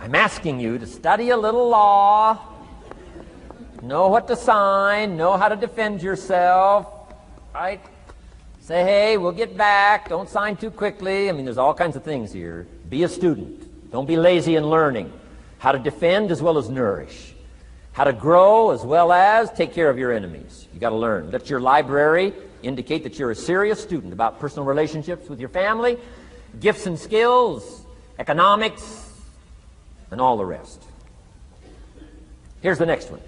I'm asking you to study a little law, know what to sign, know how to defend yourself, right? Say, hey, we'll get back. Don't sign too quickly. I mean, there's all kinds of things here. Be a student. Don't be lazy in learning. How to defend as well as nourish. How to grow as well as take care of your enemies. You got to learn. Let your library indicate that you're a serious student about personal relationships with your family, gifts and skills, economics, and all the rest. Here's the next one.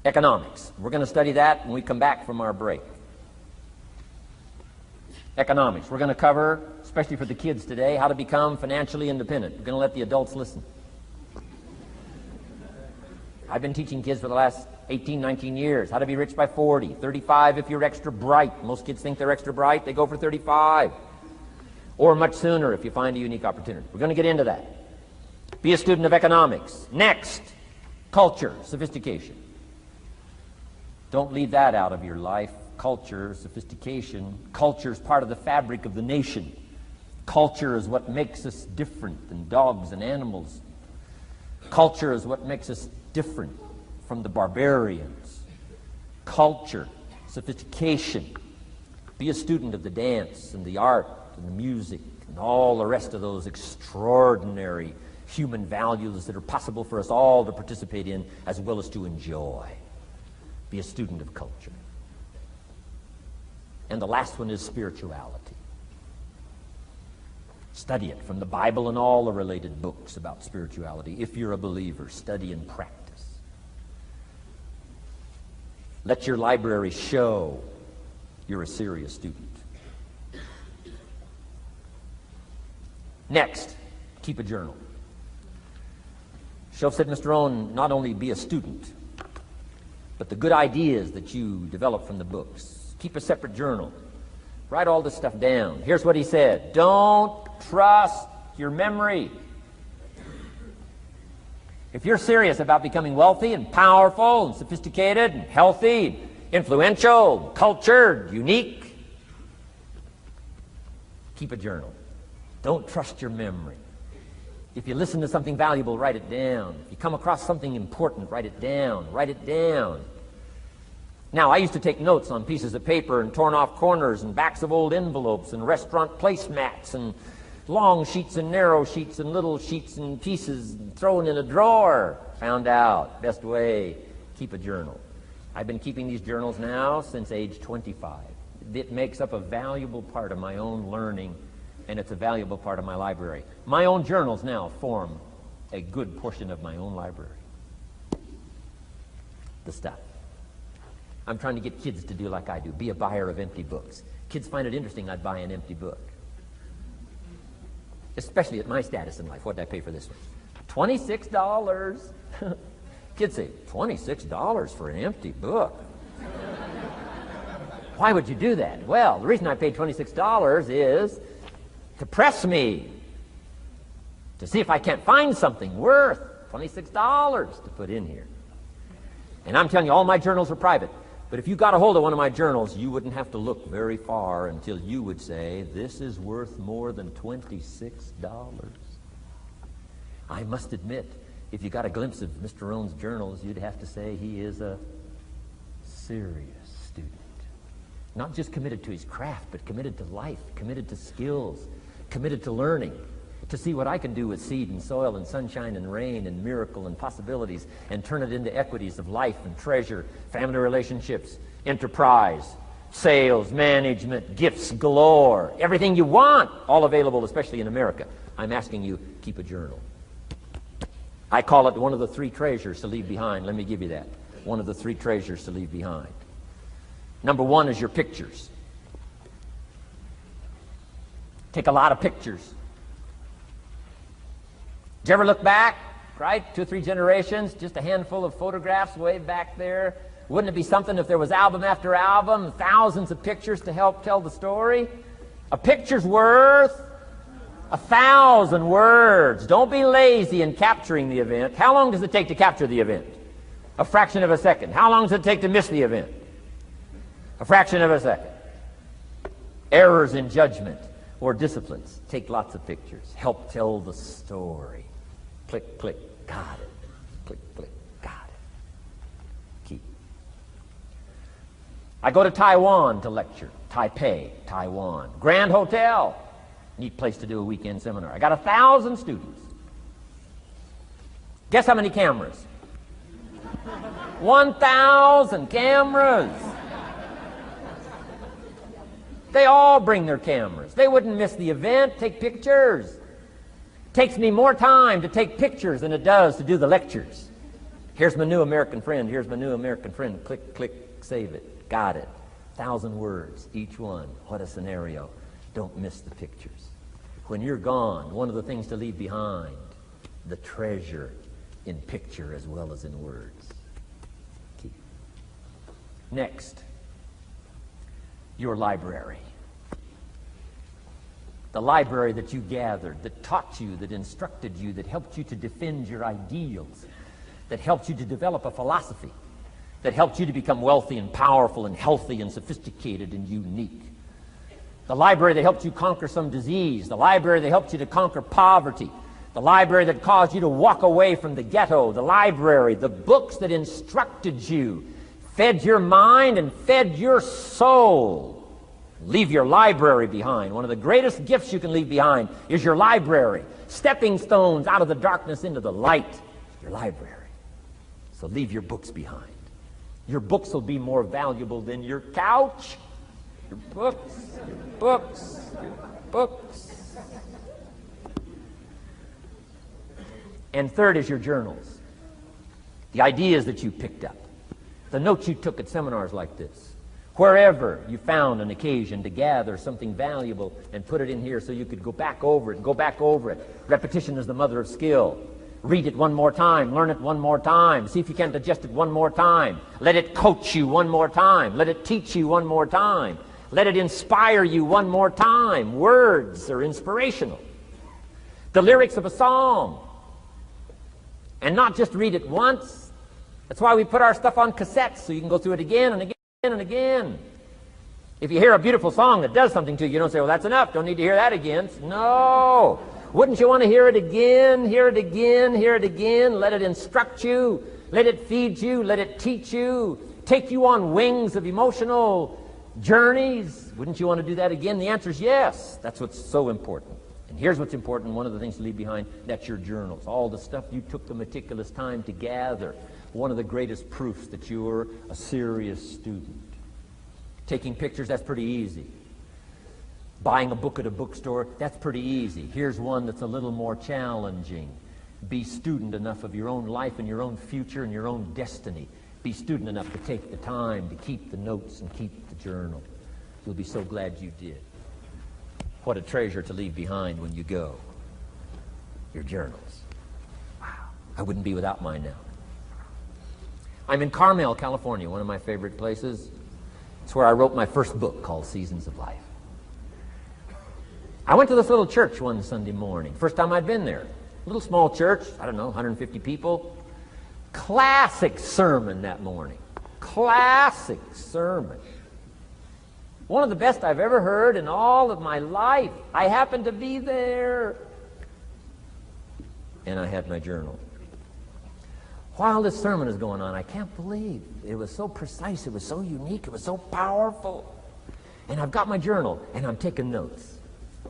Economics. We're going to study that when we come back from our break. Economics. We're going to cover, especially for the kids today, how to become financially independent. We're going to let the adults listen. I've been teaching kids for the last 18, 19 years how to be rich by 40, 35 if you're extra bright. Most kids think they're extra bright. They go for 35. Or much sooner if you find a unique opportunity. We're going to get into that. Be a student of economics. Next, culture, sophistication. Don't leave that out of your life. Culture, sophistication. Culture is part of the fabric of the nation. Culture is what makes us different than dogs and animals. Culture is what makes us different from the barbarians. Culture, sophistication. Be a student of the dance and the art and the music and all the rest of those extraordinary human values that are possible for us all to participate in as well as to enjoy. Be a student of culture. And the last one is spirituality. Study it from the Bible and all the related books about spirituality. If you're a believer, study and practice. Let your library show you're a serious student. Next, keep a journal. Shoaff said, Mr. Rohn, not only be a student, but the good ideas that you develop from the books. Keep a separate journal. Write all this stuff down. Here's what he said. Don't trust your memory. If you're serious about becoming wealthy and powerful and sophisticated and healthy, influential, cultured, unique, keep a journal. Don't trust your memory. If you listen to something valuable, write it down. If you come across something important, write it down. Write it down. Now, I used to take notes on pieces of paper and torn off corners and backs of old envelopes and restaurant placemats and long sheets and narrow sheets and little sheets and pieces and thrown in a drawer. Found out, best way, keep a journal. I've been keeping these journals now since age 25. It makes up a valuable part of my own learning, and it's a valuable part of my library. My own journals now form a good portion of my own library. The stuff. I'm trying to get kids to do like I do, be a buyer of empty books. Kids find it interesting I'd buy an empty book. Especially at my status in life. What did I pay for this one? $26. Kids say, $26 for an empty book? Why would you do that? Well, the reason I paid $26 is to press me, to see if I can't find something worth $26 to put in here. And I'm telling you, all my journals are private. But if you got a hold of one of my journals, you wouldn't have to look very far until you would say, this is worth more than $26. I must admit, if you got a glimpse of Mr. Rohn's journals, you'd have to say he is a serious student. Not just committed to his craft, but committed to life, committed to skills, committed to learning, to see what I can do with seed and soil and sunshine and rain and miracle and possibilities and turn it into equities of life and treasure, family relationships, enterprise, sales, management, gifts galore, everything you want, all available, especially in America. I'm asking you, keep a journal. I call it one of the three treasures to leave behind. Let me give you that. One of the three treasures to leave behind. Number one is your pictures. Take a lot of pictures. Did you ever look back, right? 2 or 3 generations, just a handful of photographs way back there. Wouldn't it be something if there was album after album, thousands of pictures to help tell the story? A picture's worth 1,000 words. Don't be lazy in capturing the event. How long does it take to capture the event? A fraction of a second. How long does it take to miss the event? A fraction of a second. Errors in judgment. Or disciplines. Take lots of pictures. Help tell the story. Click, click, got it. Click, click, got it. Keep. I go to Taiwan to lecture. Taipei, Taiwan. Grand Hotel. Neat place to do a weekend seminar. I got 1,000 students. Guess how many cameras? 1,000 cameras. They all bring their cameras. They wouldn't miss the event, take pictures. Takes me more time to take pictures than it does to do the lectures. Here's my new American friend. Here's my new American friend. Click, click, save it. Got it. 1,000 words, each one. What a scenario. Don't miss the pictures. When you're gone, one of the things to leave behind, the treasure in picture as well as in words. Keep. Next, your library. The library that you gathered, that taught you, that instructed you, that helped you to defend your ideals, that helped you to develop a philosophy, that helped you to become wealthy and powerful and healthy and sophisticated and unique. The library that helped you conquer some disease, the library that helped you to conquer poverty, the library that caused you to walk away from the ghetto, the library, the books that instructed you, fed your mind and fed your soul. Leave your library behind. One of the greatest gifts you can leave behind is your library. Stepping stones out of the darkness into the light. Your library. So leave your books behind. Your books will be more valuable than your couch. Your books, your books, your books. And third is your journals. The ideas that you picked up. The notes you took at seminars like this. Wherever you found an occasion to gather something valuable and put it in here so you could go back over it and go back over it. Repetition is the mother of skill. Read it one more time. Learn it one more time. See if you can digest it one more time. Let it coach you one more time. Let it teach you one more time. Let it inspire you one more time. Words are inspirational. The lyrics of a song. And not just read it once. That's why we put our stuff on cassettes so you can go through it again and again and again. If you hear a beautiful song that does something to you, you don't say, well, that's enough. Don't need to hear that again. No. Wouldn't you want to hear it again, hear it again, hear it again? Let it instruct you. Let it feed you. Let it teach you. Take you on wings of emotional journeys. Wouldn't you want to do that again? The answer is yes. That's what's so important. And here's what's important. One of the things to leave behind, that's your journals. All the stuff you took the meticulous time to gather. One of the greatest proofs that you're a serious student. Taking pictures, that's pretty easy. Buying a book at a bookstore, that's pretty easy. Here's one that's a little more challenging. Be student enough of your own life and your own future and your own destiny. Be student enough to take the time to keep the notes and keep the journal. You'll be so glad you did. What a treasure to leave behind when you go. Your journals. Wow. I wouldn't be without mine now. I'm in Carmel, California, one of my favorite places. It's where I wrote my first book called Seasons of Life. I went to this little church one Sunday morning. First time I'd been there. Little small church, I don't know, 150 people. Classic sermon that morning. Classic sermon. One of the best I've ever heard in all of my life. I happened to be there. And I had my journal. While this sermon is going on, I can't believe it was so precise, it was so unique, it was so powerful. And I've got my journal, and I'm taking notes.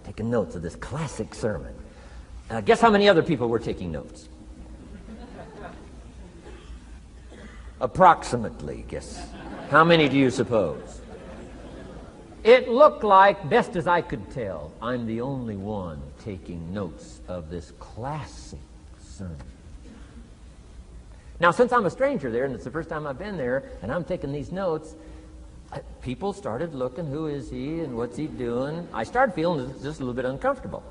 Taking notes of this classic sermon. Guess how many other people were taking notes? Approximately, guess. How many do you suppose? It looked like, best as I could tell, I'm the only one taking notes of this classic sermon. Now, since I'm a stranger there, and it's the first time I've been there, and I'm taking these notes, people started looking, who is he and what's he doing? I started feeling just a little bit uncomfortable.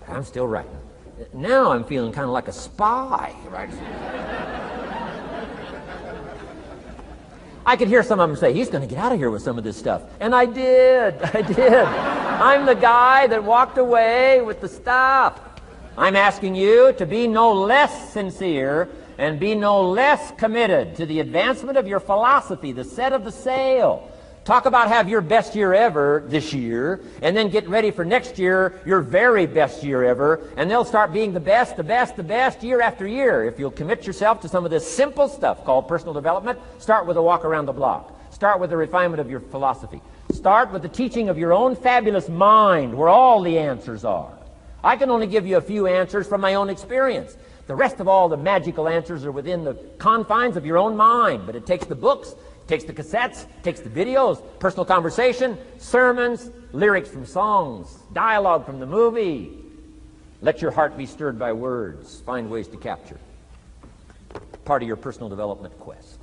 I'm still writing. Now I'm feeling kind of like a spy. Right? I could hear some of them say, he's going to get out of here with some of this stuff. And I did. I'm the guy that walked away with the stuff. I'm asking you to be no less sincere and be no less committed to the advancement of your philosophy, the set of the sail, Talk about have your best year ever this year, and then get ready for next year, your very best year ever, and they'll start being the best, the best, the best year after year. If you'll commit yourself to some of this simple stuff called personal development, start with a walk around the block. Start with the refinement of your philosophy. Start with the teaching of your own fabulous mind, where all the answers are. I can only give you a few answers from my own experience. The rest of all the magical answers are within the confines of your own mind, but it takes the books, takes the cassettes, takes the videos, personal conversation, sermons, lyrics from songs, dialogue from the movie. Let your heart be stirred by words. Find ways to capture. Part of your personal development quest.